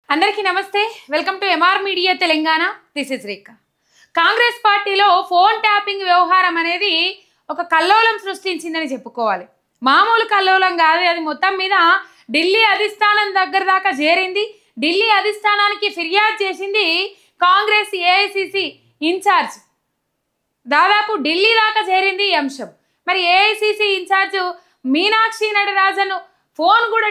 అందరికీ నమస్తే welcome to MR media Telangana this is Rekha Congress పార్టీలో ఫోన్ ట్యాపింగ్ వ్యవహారం అనేది ఒక కల్లోలం సృష్టించిందని చెప్పుకోవాలి మామూలు కల్లోలం కాదు అది మొత్తం మీద ఢిల్లీ అధిష్టానం దగ్గర దాకా చేరింది ఢిల్లీ అధిష్టానానికి ఫిర్యాదు చేసింది కాంగ్రెస్ ఏఐసిసి ఇన్ఛార్జ్ దాదాపు ఢిల్లీ దాకా చేరింది ఈ అంశం మరి AICC incharge Meenakshi Natarajan phone కూడా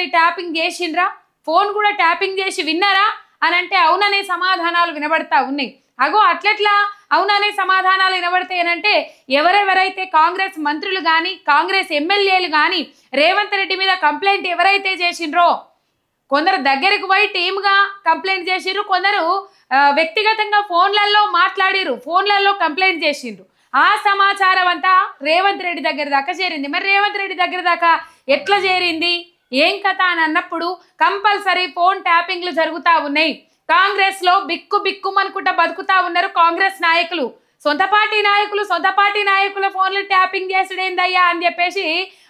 ట్యాపింగ్ చేసిండ్రా ఫోన్ కూడా ట్యాపింగ్ చేసి విన్నారా అని అంటే అవుననే సమాధానాలు వినబడతా ఉన్నాయి అగో అట్లెట్లా అవుననే సమాధానాలు వినబడతాయనంటే ఎవరెవరైతే కాంగ్రెస్ మంత్రులు కానీ కాంగ్రెస్ ఎమ్మెల్యేలు కానీ రేవంత్ రెడ్డి మీద కంప్లైంట్ ఎవరైతే చేసిండ్రో కొందరు దగ్గరకు పోయి టీమ్గా కంప్లైంట్ చేసిండ్రు కొందరు వ్యక్తిగతంగా ఫోన్లలో మాట్లాడిరు ఫోన్లలో కంప్లైంట్ చేసిండ్రు ఆ సమాచారం అంతా రేవంత్ రెడ్డి దగ్గర దాకా చేరింది మరి రేవంత్ రెడ్డి దగ్గర దాకా ఎట్లా చేరింది ఏం కథ అని అన్నప్పుడు కంపల్సరీ ఫోన్ ట్యాపింగ్లు జరుగుతూ ఉన్నాయి కాంగ్రెస్లో బిక్కుమనుకుంటా బతుకుతా ఉన్నారు కాంగ్రెస్ నాయకులు సొంత పార్టీ నాయకుల ఫోన్లు ట్యాపింగ్ చేసుడేందయ్యా అని చెప్పేసి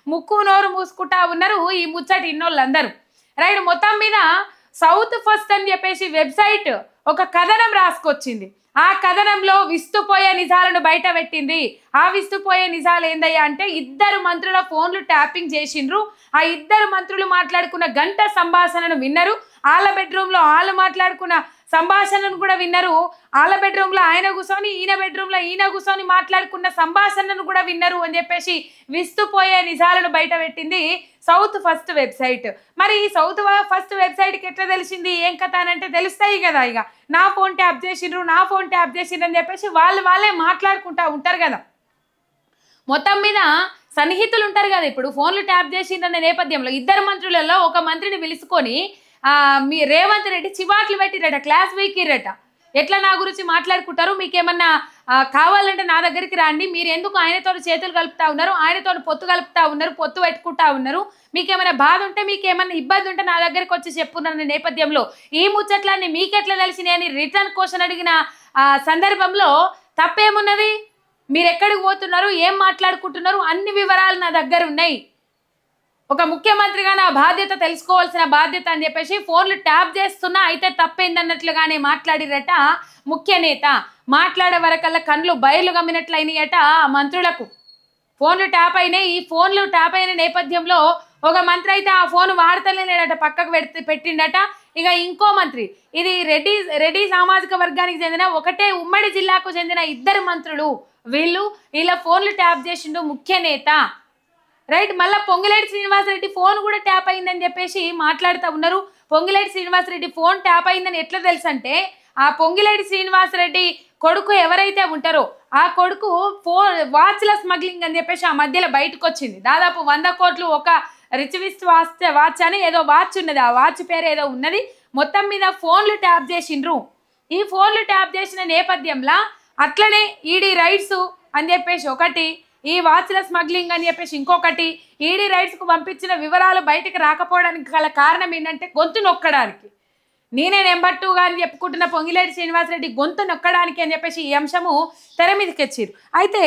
ముక్కు నోరు మూసుకుంటా ఉన్నారు ఈ ముచ్చటి ఇన్నోళ్ళందరూ రైట్ మొత్తం మీద సౌత్ ఫస్ట్ అని చెప్పేసి వెబ్సైట్ ఒక కథనం రాసుకొచ్చింది ఆ కథనంలో విస్తుపోయే నిజాలను బయట పెట్టింది ఆ విస్తుపోయే నిజాలు ఏందయ్యా అంటే ఇద్దరు మంత్రుల ఫోన్లు ట్యాపింగ్ చేసిండ్రు ఆ ఇద్దరు మంత్రులు మాట్లాడుకున్న గంట సంభాషణను విన్నారు వాళ్ళ బెడ్రూమ్లో వాళ్ళు మాట్లాడుకున్న సంభాషణను కూడా విన్నారు వాళ్ళ బెడ్రూమ్లో ఆయన కూర్చొని ఈయన బెడ్రూమ్లో ఈయన కూర్చొని మాట్లాడుకున్న సంభాషణను కూడా విన్నారు అని చెప్పేసి విస్తుపోయే నిజాలను బయట పెట్టింది సౌత్ ఫస్ట్ వెబ్సైట్ మరి ఈ సౌత్ ఫస్ట్ వెబ్సైట్కి ఎట్లా తెలిసింది ఏం కథ అని అంటే తెలుస్తాయి కదా ఇక నా ఫోన్ ట్యాప్ చేసిండ్రు అని చెప్పేసి వాళ్ళే మాట్లాడుకుంటా ఉంటారు కదా మొత్తం మీద సన్నిహితులు ఉంటారు కదా ఇప్పుడు ఫోన్లు ట్యాప్ చేసిండ్రనే నేపథ్యంలో ఇద్దరు మంత్రులలో ఒక మంత్రిని పిలుచుకొని మీ రేవంత్ రెడ్డి చివాట్లు పెట్టిరట క్లాస్ వీకిరట ఎట్లా నా గురించి మాట్లాడుకుంటారు మీకేమన్నా కావాలంటే నా దగ్గరికి రండి మీరు ఎందుకు ఆయనతో చేతులు కలుపుతా ఉన్నారు ఆయనతో పొత్తు కలుపుతా ఉన్నారు పొత్తు పెట్టుకుంటా ఉన్నారు మీకేమైనా బాధ ఉంటే మీకేమన్నా ఇబ్బంది ఉంటే నా దగ్గరికి వచ్చి చెప్పున్నారనే నేపథ్యంలో ఈ ముచ్చట్లన్నీ మీకెట్లా తెలిసినాయని రిటర్న్ క్వశ్చన్ అడిగిన సందర్భంలో తప్పేమున్నది మీరు ఎక్కడికి పోతున్నారు ఏం మాట్లాడుకుంటున్నారు అన్ని వివరాలు నా దగ్గర ఉన్నాయి ఒక ముఖ్యమంత్రిగా నా బాధ్యత తెలుసుకోవాల్సిన బాధ్యత అని చెప్పేసి ఫోన్లు ట్యాప్ చేస్తున్నా అయితే తప్పేందన్నట్లుగానే మాట్లాడిరట ముఖ్య నేత మాట్లాడే వరకల్లా కళ్ళు బయలు గమ్మినట్లయినాయట మంత్రులకు ఫోన్లు ట్యాప్ అయినాయి ఈ ఫోన్లు ట్యాప్ అయిన నేపథ్యంలో ఒక మంత్రి అయితే ఆ ఫోన్ వాడతలేడట పక్కకు పెట్టిండట ఇక ఇంకో మంత్రి ఇది రెడ్డి సామాజిక వర్గానికి చెందిన ఒకటే ఉమ్మడి జిల్లాకు చెందిన ఇద్దరు మంత్రులు వీళ్ళ ఫోన్లు ట్యాప్ చేసిండు ముఖ్య నేత రైట్ మళ్ళీ పొంగులేటి శ్రీనివాసరెడ్డి ఫోన్ కూడా ట్యాప్ అయిందని చెప్పేసి మాట్లాడుతూ ఉన్నారు పొంగులేటి శ్రీనివాసరెడ్డి ఫోన్ ట్యాప్ అయిందని ఎట్లా తెలుసు అంటే ఆ పొంగులేటి శ్రీనివాసరెడ్డి కొడుకు ఎవరైతే ఉంటారో ఆ కొడుకు వాచ్ల స్మగ్లింగ్ అని చెప్పేసి ఆ మధ్యలో బయటకు వచ్చింది దాదాపు 100 కోట్లు ఒక రిచ్విస్ట్ వాచ్ అని ఏదో వాచ్ ఉన్నది ఆ వాచ్ పేరు ఏదో ఉన్నది మొత్తం మీద ఫోన్లు ట్యాప్ చేసిండ్రు ఈ ఫోన్లు ట్యాప్ చేసిన నేపథ్యంలో అట్లనే ఈడీ రైట్స్ అని చెప్పేసి ఒకటి ఈ వాచ్ల స్మగ్లింగ్ అని చెప్పేసి ఇంకొకటి ఈడీ రైట్స్కు పంపించిన వివరాలు బయటకు రాకపోవడానికి గల కారణం ఏంటంటే గొంతు నొక్కడానికి నేనే నెంబర్ 2గా అని చెప్పుకుంటున్న పొంగిలేటి శ్రీనివాసరెడ్డి గొంతు నొక్కడానికి అని చెప్పేసి ఈ అంశము తెర మీదకి వచ్చిర్రు అయితే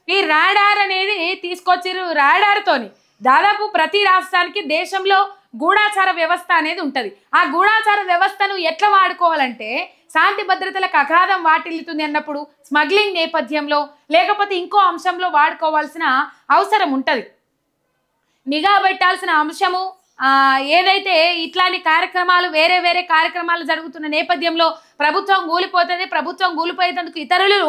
ఈ రాడార్ అనేది తీసుకొచ్చిర్రు రాడార్తోని దాదాపు ప్రతి రాష్ట్రానికి దేశంలో గూఢాచార వ్యవస్థ అనేది ఉంటుంది ఆ గూఢాచార వ్యవస్థను ఎట్లా వాడుకోవాలంటే శాంతి భద్రతలకు అగాధం వాటిల్లుతుంది అన్నప్పుడు స్మగ్లింగ్ నేపథ్యంలో లేకపోతే ఇంకో అంశంలో వాడుకోవాల్సిన అవసరం ఉంటుంది నిఘా పెట్టాల్సిన అంశము ఏదైతే ఇట్లాంటి కార్యక్రమాలు వేరే కార్యక్రమాలు జరుగుతున్న నేపథ్యంలో ప్రభుత్వం కూలిపోతుంది ప్రభుత్వం కూలిపోయేందుకు ఇతరులు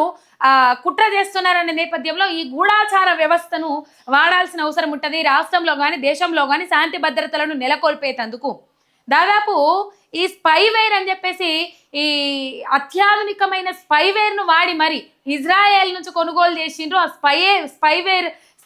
కుట్ర చేస్తున్నారనే నేపథ్యంలో ఈ గూఢాచార వ్యవస్థను వాడాల్సిన అవసరం ఉంటుంది రాష్ట్రంలో కానీ దేశంలో కానీ శాంతి భద్రతలను నెలకొల్పేందుకు దాదాపు ఈ స్పైవేర్ అని చెప్పేసి ఈ అత్యాధునికమైన స్పైవేర్ను వాడి మరి ఇజ్రాయెల్ నుంచి కొనుగోలు చేసిండ్రు ఆ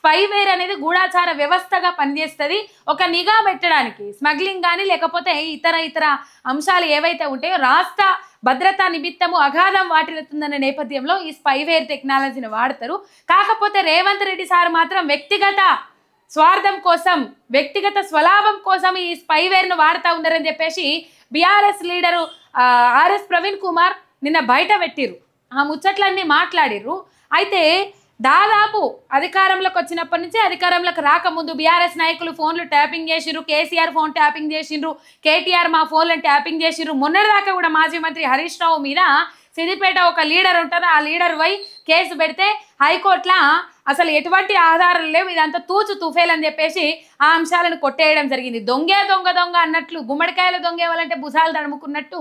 స్పైవేర్ అనేది గూఢాచార వ్యవస్థగా పనిచేస్తుంది ఒక నిఘా పెట్టడానికి స్మగ్లింగ్ కానీ లేకపోతే ఇతర అంశాలు ఏవైతే ఉంటాయో రాష్ట్ర భద్రతా నిమిత్తము అగాధం వాటిల్లుతుందనే నేపథ్యంలో ఈ స్పైవేర్ టెక్నాలజీని వాడతారు కాకపోతే రేవంత్ రెడ్డి సార్ మాత్రం వ్యక్తిగత స్వార్థం కోసం వ్యక్తిగత స్వలాభం కోసం ఈ స్పైవేర్ను వాడుతూ ఉన్నారని చెప్పేసి BRS leader RS Praveen Kumar నిన్న బయట పెట్టిరు ఆ ముచ్చట్లన్నీ మాట్లాడిర్రు అయితే దాదాపు అధికారంలోకి వచ్చినప్పటి నుంచి అధికారంలోకి రాకముందు బీఆర్ఎస్ నాయకులు ఫోన్లు ట్యాపింగ్ చేసిండ్రు, కేసీఆర్ ఫోన్ ట్యాపింగ్ చేసిండ్రు, కేటీఆర్ మా ఫోన్లను ట్యాపింగ్ చేసిండ్రు. మొన్నటిదాకా కూడా మాజీ మంత్రి హరీష్ రావు మీద సిద్దిపేట ఒక లీడర్ ఉంటారు, ఆ లీడర్ పోయి కేసు పెడితే హైకోర్టులో అసలు ఎటువంటి ఆధారాలు లేవు, ఇదంతా తూచు తుఫేల్ అని చెప్పేసి ఆ అంశాలను కొట్టేయడం జరిగింది. దొంగే దొంగ దొంగ అన్నట్లు, గుమ్మడికాయలు దొంగేవాలంటే భుజాలు తడుముకున్నట్టు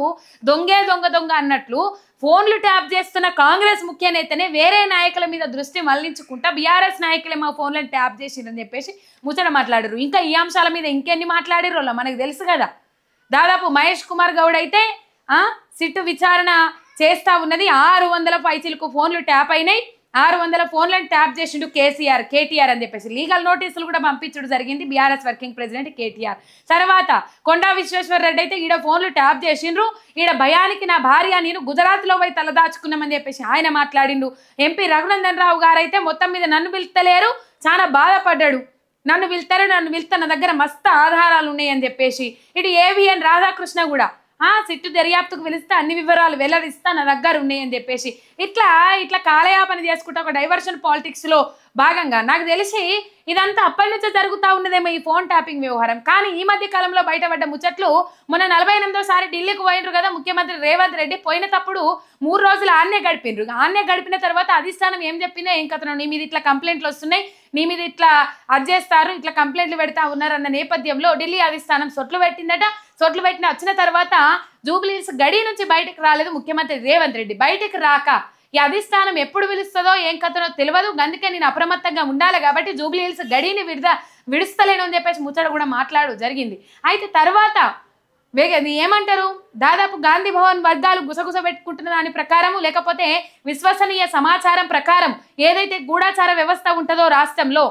దొంగే దొంగ దొంగ అన్నట్లు ఫోన్లు ట్యాప్ చేస్తున్న కాంగ్రెస్ ముఖ్య నేతనే వేరే నాయకుల మీద దృష్టి మళ్లించుకుంటా బీఆర్ఎస్ నాయకులే మా ఫోన్లను ట్యాప్ చేసిందని చెప్పేసి ముచ్చట మాట్లాడారు. ఇంకా ఈ అంశాల మీద ఇంకెన్ని మాట్లాడిరో మనకు తెలుసు కదా. దాదాపు మహేష్ కుమార్ గౌడ్ అయితే సిట్టు విచారణ చేస్తా ఉన్నది, 600 పైచీలకు ఫోన్లు ట్యాప్ అయినాయి, 600 ఫోన్లను ట్యాప్ చేసిండు కేటీఆర్ అని చెప్పేసి లీగల్ నోటీసులు కూడా పంపించడం జరిగింది బీఆర్ఎస్ వర్కింగ్ ప్రెసిడెంట్ కేటీఆర్. తర్వాత కొండా విశ్వేశ్వర్ రెడ్డి అయితే ఈడ ఫోన్లు ట్యాప్ చేసిండ్రు, ఈడ భయానికి నా భార్య నేను గుజరాత్లో పోయి తలదాచుకున్నామని చెప్పేసి ఆయన మాట్లాడిండు. ఎంపీ రఘునందన్ రావు గారు అయితే మొత్తం మీద నన్ను పిలుస్తలేరు, చాలా బాధపడ్డాడు, నన్ను పిలుస్తా నా దగ్గర మస్తు ఆధారాలు ఉన్నాయని చెప్పేసి. ఇటు ఏవిఎన్ రాధాకృష్ణ కూడా సిట్టు దర్యాప్తుకు పిలిస్తే అన్ని వివరాలు వెల్లడిస్తా నా దగ్గర ఉన్నాయని చెప్పేసి ఇట్లా కాలయాపన చేసుకుంటా ఒక డైవర్షన్ పాలిటిక్స్ లో భాగంగా నాకు తెలిసి ఇదంతా అప్పటి నుంచే జరుగుతూ ఉన్నదేమో ఈ ఫోన్ ట్యాపింగ్ వ్యవహారం. కానీ ఈ మధ్య కాలంలో బయటపడ్డ ముచ్చట్లు, మొన్న 48వ ఢిల్లీకి పోయినరు కదా ముఖ్యమంత్రి రేవంత్ రెడ్డి, పోయినప్పుడు 3 రోజులు ఆన్నే గడిపినరు. ఆన్నే గడిపిన తర్వాత అధిష్టానం ఏం చెప్పిందో ఏం కథనో, నీ మీద ఇట్లా కంప్లైంట్లు వస్తున్నాయి, నీ మీద ఇట్లా చేస్తారు, ఇట్లా కంప్లైంట్లు పెడతా ఉన్నారన్న నేపథ్యంలో ఢిల్లీ అధిష్టానం సొట్లు పెట్టిందట. సొట్లు పెట్టిన వచ్చిన తర్వాత జూబ్లీహిల్స్ గడి నుంచి బయటకు రాలేదు ముఖ్యమంత్రి రేవంత్ రెడ్డి. బయటకు రాక ఈ అధిష్టానం ఎప్పుడు పిలుస్తుందో ఏం కథనో తెలియదు, అందుకే నేను అప్రమత్తంగా ఉండాలి కాబట్టి జూబ్లీహిల్స్ గడిని విడుస్తలేను అని చెప్పేసి ముచ్చట కూడా మాట్లాడు జరిగింది. అయితే తర్వాత ఏమంటారు, దాదాపు గాంధీ భవన్ వర్గాలు గుసగుస పెట్టుకుంటున్న దాని ప్రకారము, లేకపోతే విశ్వసనీయ సమాచారం ప్రకారం ఏదైతే గూఢాచార వ్యవస్థ ఉంటుందో రాష్ట్రంలో,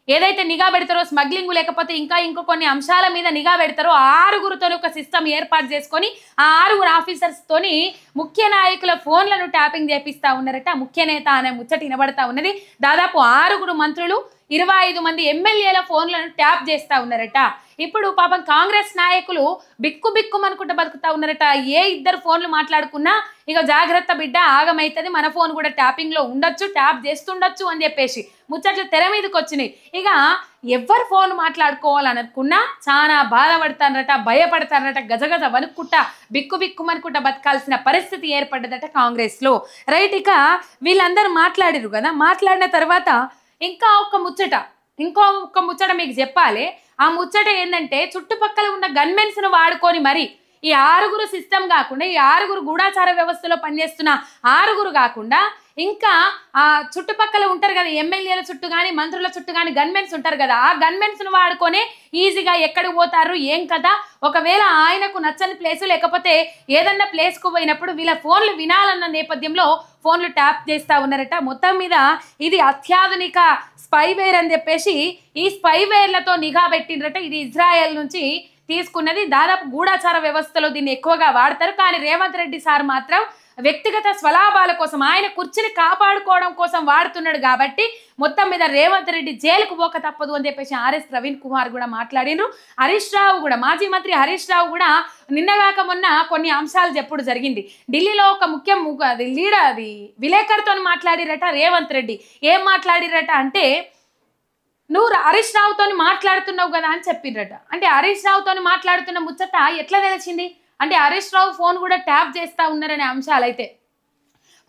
ఏదైతే నిఘా పెడతారో స్మగ్లింగ్ లేకపోతే ఇంకా కొన్ని అంశాల మీద నిఘా పెడతారో 6గురితో ఒక సిస్టమ్ ఏర్పాటు చేసుకొని ఆ 6 ఆఫీసర్స్ తోని ముఖ్య నాయకుల ఫోన్లను ట్యాపింగ్ చేపిస్తా ఉన్నారట. ముఖ్య నేత అనే ముచ్చట వినబడతా ఉన్నది. దాదాపు 6 మంత్రులు 25 మంది ఎమ్మెల్యేల ఫోన్లను ట్యాప్ చేస్తా ఉన్నారట. ఇప్పుడు పాపం కాంగ్రెస్ నాయకులు బిక్కుమనుకుంటూ బతుకుతా ఉన్నారట. ఏ 2 ఫోన్లు మాట్లాడుకున్నా ఇక జాగ్రత్త బిడ్డ ఆగమైతుంది, మన ఫోన్ కూడా ట్యాపింగ్ లో ఉండొచ్చు, ట్యాప్ చేస్తుండొచ్చు అని చెప్పేసి ముచ్చట్లు తెర మీదకి వచ్చినాయి. ఇక ఎవరు ఫోన్ మాట్లాడుకోవాలనుకున్నా చాలా బాధపడతారట, భయపడతారట, గజగజ వణుక్కుంటా బిక్కుమనుకుంటా బతకాల్సిన పరిస్థితి ఏర్పడ్డదట కాంగ్రెస్ లో. రైట్, ఇక వీళ్ళందరూ మాట్లాడిరు కదా, మాట్లాడిన తర్వాత ఇంకో ఒక్క ముచ్చట మీకు చెప్పాలి. ఆ ముచ్చట ఏంటంటే చుట్టుపక్కల ఉన్న గన్మెన్స్ ను వాడుకొని మరి ఈ 6 సిస్టమ్ కాకుండా, ఈ 6 గూఢాచార వ్యవస్థలో పనిచేస్తున్న 6 కాకుండా ఇంకా ఆ చుట్టుపక్కల ఉంటారు కదా ఎమ్మెల్యేల చుట్టూ కానీ మంత్రుల చుట్టూ కానీ గన్మెన్స్ ఉంటారు కదా, ఆ గన్మెన్స్ ను వాడుకొని ఈజీగా ఎక్కడికి పోతారు ఏం కదా, ఒకవేళ ఆయనకు నచ్చని ప్లేసు లేకపోతే ఏదన్నా ప్లేస్కు పోయినప్పుడు వీళ్ళ ఫోన్లు వినాలన్న నేపథ్యంలో ఫోన్లు ట్యాప్ చేస్తూ ఉన్నారట. మొత్తం మీద ఇది అత్యాధునిక స్పైవేర్ అని చెప్పేసి ఈ స్పైవేర్లతో నిఘా పెట్టిండ్రట. ఇది ఇజ్రాయెల్ నుంచి తీసుకున్నది. దాదాపు గూఢాచార వ్యవస్థలో దీన్ని ఎక్కువగా వాడతారు. కానీ రేవంత్ రెడ్డి సార్ మాత్రం వ్యక్తిగత స్వలాభాల కోసం, ఆయన కుర్చీని కాపాడుకోవడం కోసం వాడుతున్నాడు కాబట్టి మొత్తం మీద రేవంత్ రెడ్డి జైలుకు పోక తప్పదు అని చెప్పేసి ఆర్ఎస్ ప్రవీణ్ కుమార్ కూడా మాట్లాడినారు. హరీష్ రావు కూడా, మాజీ మంత్రి హరీష్ రావు కూడా నిన్నగాక మొన్న కొన్ని అంశాలు చెప్పుడు జరిగింది. ఢిల్లీలో ఒక విలేకరుతో మాట్లాడిరట రేవంత్ రెడ్డి. ఏం మాట్లాడిరట అంటే, నువ్వు హరీష్ రావుతో మాట్లాడుతున్నావు కదా అని చెప్పిండ్రట. అంటే హరీష్ రావుతో మాట్లాడుతున్న ముచ్చట ఎట్లా తెలిసింది అంటే, హరీష్ రావు ఫోన్ కూడా ట్యాప్ చేస్తూ ఉన్నారనే అంశాలు అయితే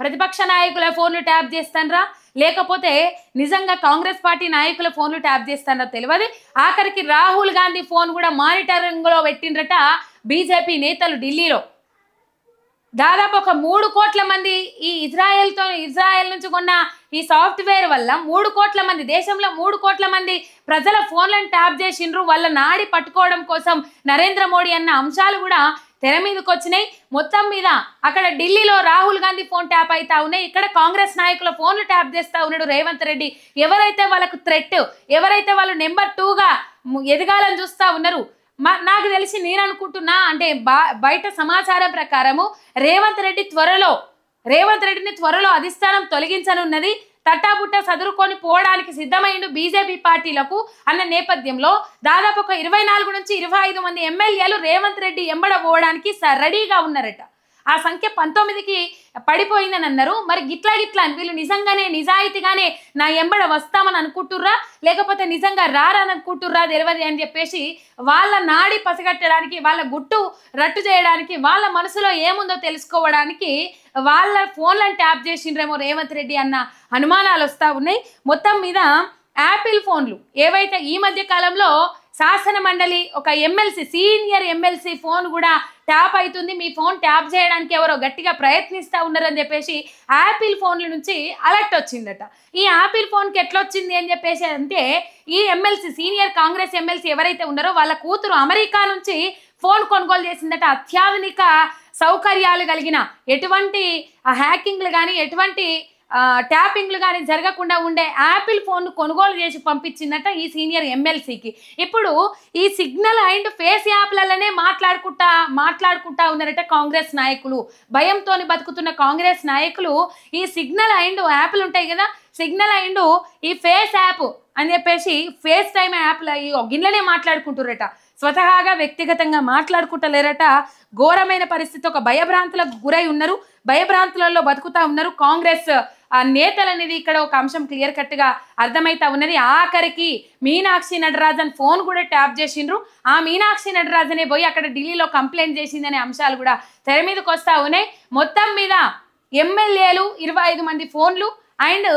ప్రతిపక్ష నాయకుల ఫోన్లు ట్యాప్ చేస్తానరా లేకపోతే నిజంగా కాంగ్రెస్ పార్టీ నాయకుల ఫోన్లు ట్యాప్ చేస్తానరా తెలియదు. ఆఖరికి రాహుల్ గాంధీ ఫోన్ కూడా మానిటరింగ్ లో పెట్టిండ్రట బీజేపీ నేతలు ఢిల్లీలో. దాదాపు ఒక 3 కోట్ల మంది ఈ ఇజ్రాయెల్ నుంచి కొన్న ఈ సాఫ్ట్వేర్ వల్ల 3 కోట్ల మంది, దేశంలో 3 కోట్ల మంది ప్రజల ఫోన్లను ట్యాప్ చేసిండ్రు. వాళ్ళ నాడి పట్టుకోవడం కోసం నరేంద్ర మోడీ అన్న అంశాలు కూడా తెర మీదకి వచ్చినాయి. మొత్తం మీద అక్కడ ఢిల్లీలో రాహుల్ గాంధీ ఫోన్ ట్యాప్ అవుతా ఉన్నాయి, ఇక్కడ కాంగ్రెస్ నాయకుల ఫోన్లు ట్యాప్ చేస్తా ఉన్నాడు రేవంత్ రెడ్డి. ఎవరైతే వాళ్ళకు థ్రెట్, ఎవరైతే వాళ్ళు నెంబర్ 2గా ఎదగాలని చూస్తా ఉన్నారు, నాకు తెలిసి నేను అనుకుంటున్నా అంటే బయట సమాచారం ప్రకారము రేవంత్ రెడ్డిని త్వరలో అధిష్టానం తొలగించనున్నది. తట్టాబుట్ట సదురుకొని పోవడానికి సిద్ధమైండు బీజేపీ పార్టీలకు అన్న నేపథ్యంలో దాదాపు ఒక 24 నుంచి 25 మంది ఎమ్మెల్యేలు రేవంత్ రెడ్డి ఎంబడ పోవడానికి రెడీగా ఉన్నారట. ఆ సంఖ్య 19కి పడిపోయిందని అన్నారు. మరి గిట్లా అని వీళ్ళు నిజంగానే నిజాయితీగానే నా ఎంబడ వస్తామని అనుకుంటుర్రా, లేకపోతే నిజంగా రారని అనుకుంటుర్రా తెలియదు అని చెప్పేసి వాళ్ళ నాడి పసిగట్టడానికి, వాళ్ళ గుట్టు రట్టు చేయడానికి, వాళ్ళ మనసులో ఏముందో తెలుసుకోవడానికి వాళ్ళ ఫోన్లను ట్యాప్ చేసిండ్రేమో రేవంత్ రెడ్డి అన్న అనుమానాలు వస్తూ ఉన్నాయి. మొత్తం మీద యాపిల్ ఫోన్లు ఏవైతే ఈ మధ్య కాలంలో శాసన మండలి ఒక ఎమ్మెల్సీ, సీనియర్ ఎమ్మెల్సీ ఫోన్ కూడా ట్యాప్ అవుతుంది, మీ ఫోన్ ట్యాప్ చేయడానికి ఎవరో గట్టిగా ప్రయత్నిస్తూ ఉన్నారని చెప్పేసి యాపిల్ ఫోన్ల నుంచి అలర్ట్ వచ్చిందట. ఈ యాపిల్ ఫోన్కి ఎట్లా వచ్చింది అని చెప్పేసి అంటే ఈ ఎమ్మెల్సీ, సీనియర్ కాంగ్రెస్ ఎమ్మెల్సీ ఎవరైతే ఉన్నారో వాళ్ళ కూతురు అమెరికా నుంచి ఫోన్ కొనుగోలు చేసిందట. అత్యాధునిక సౌకర్యాలు కలిగిన, ఎటువంటి హ్యాకింగ్లు కానీ ఎటువంటి ట్యాపింగ్లు కానీ జరగకుండా ఉండే యాపిల్ ఫోన్ కొనుగోలు చేసి పంపించిందట ఈ సీనియర్ ఎమ్మెల్సీకి. ఇప్పుడు ఈ సిగ్నల్ అండ్ ఫేస్ యాప్లలోనే మాట్లాడుకుంటా ఉన్నారట కాంగ్రెస్ నాయకులు. భయంతో బతుకుతున్న కాంగ్రెస్ నాయకులు ఈ సిగ్నల్ అండ్ యాప్లు ఉంటాయి కదా, సిగ్నల్ అండ్ ఈ ఫేస్ యాప్ అని చెప్పేసి ఫేస్ టైమ్ యాప్ల ఈ గిన్నెలనే మాట్లాడుకుంటురట, స్వతహాగా వ్యక్తిగతంగా మాట్లాడుకుంటలేరట. ఘోరమైన పరిస్థితి, ఒక భయభ్రాంతులకు గురై ఉన్నారు, భయభ్రాంతులలో బతుకుతా ఉన్నారు కాంగ్రెస్ నేతలు అనేది ఇక్కడ ఒక అంశం క్లియర్ కట్గా అర్థమైతా ఉన్నది. ఆఖరికి మీనాక్షి నటరాజన్ ఫోన్ కూడా ట్యాప్ చేసిండ్రు. ఆ మీనాక్షి నటరాజనే పోయి అక్కడ ఢిల్లీలో కంప్లైంట్ చేసిందనే అంశాలు కూడా తెర మీదకి వస్తూ ఉన్నాయి. మొత్తం మీద ఎమ్మెల్యేలు 25 మంది ఫోన్లు అండ్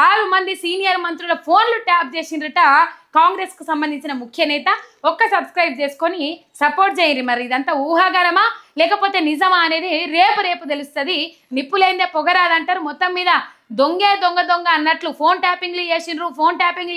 6 మంది సీనియర్ మంత్రుల ఫోన్లు ట్యాప్ చేసిండ్రట కాంగ్రెస్ కు సంబంధించిన ముఖ్య నేత. ఒక్క సబ్స్క్రైబ్ చేసుకొని సపోర్ట్ చేయరు. మరి ఇదంతా ఊహాగానమా లేకపోతే నిజమా అనేది రేపు తెలుస్తుంది. నిప్పులేందే పొగరాదంటారు. మొత్తం మీద దొంగ అన్నట్లు ఫోన్ ట్యాపింగ్లు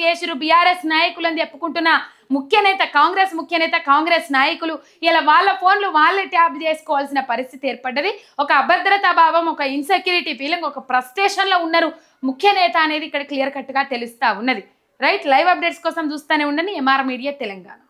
చేసిండ్రు బీఆర్ఎస్ నాయకులు అని చెప్పుకుంటున్న ముఖ్య నేత, కాంగ్రెస్ ముఖ్య నేత, కాంగ్రెస్ నాయకులు ఇలా వాళ్ళ ఫోన్లు వాళ్ళే ట్యాప్ చేసుకోవాల్సిన పరిస్థితి ఏర్పడ్డది. ఒక అభద్రతా భావం, ఒక ఇన్సెక్యూరిటీ ఫీలింగ్, ఒక ఫ్రస్ట్రేషన్లో ఉన్నారు ముఖ్య నేత అనేది ఇక్కడ క్లియర్ కట్గా తెలుస్తా ఉన్నది. రైట్, లైవ్ అప్డేట్స్ కోసం చూస్తూనే ఉండండి ఎంఆర్ మీడియా తెలంగాణ.